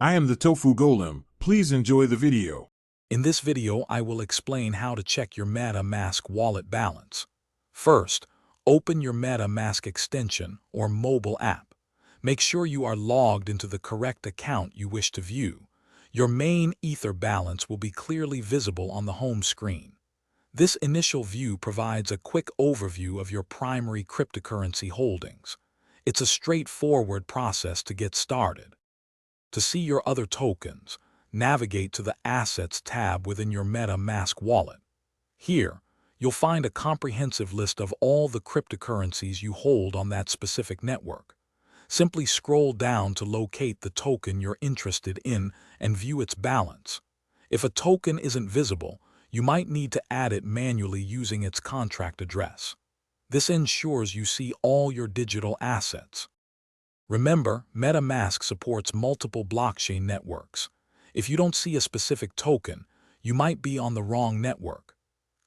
I am the Tofu Golem. Please enjoy the video. In this video, I will explain how to check your MetaMask wallet balance. First, open your MetaMask extension or mobile app. Make sure you are logged into the correct account you wish to view. Your main Ether balance will be clearly visible on the home screen. This initial view provides a quick overview of your primary cryptocurrency holdings. It's a straightforward process to get started. To see your other tokens, navigate to the Assets tab within your MetaMask wallet. Here, you'll find a comprehensive list of all the cryptocurrencies you hold on that specific network. Simply scroll down to locate the token you're interested in and view its balance. If a token isn't visible, you might need to add it manually using its contract address. This ensures you see all your digital assets. Remember, MetaMask supports multiple blockchain networks. If you don't see a specific token, you might be on the wrong network.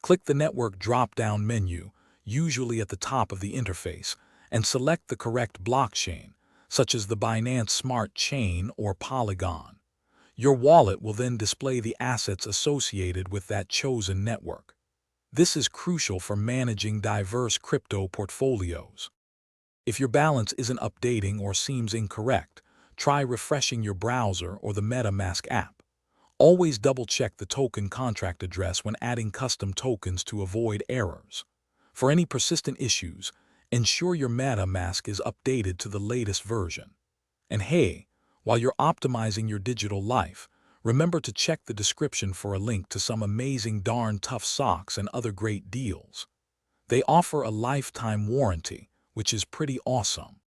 Click the network drop-down menu, usually at the top of the interface, and select the correct blockchain, such as the Binance Smart Chain or Polygon. Your wallet will then display the assets associated with that chosen network. This is crucial for managing diverse crypto portfolios. If your balance isn't updating or seems incorrect, try refreshing your browser or the MetaMask app. Always double-check the token contract address when adding custom tokens to avoid errors. For any persistent issues, ensure your MetaMask is updated to the latest version. And hey, while you're optimizing your digital life, remember to check the description for a link to some amazing darn tough socks and other great deals. They offer a lifetime warranty, which is pretty awesome.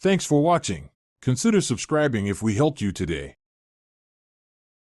Thanks for watching. Consider subscribing if we helped you today.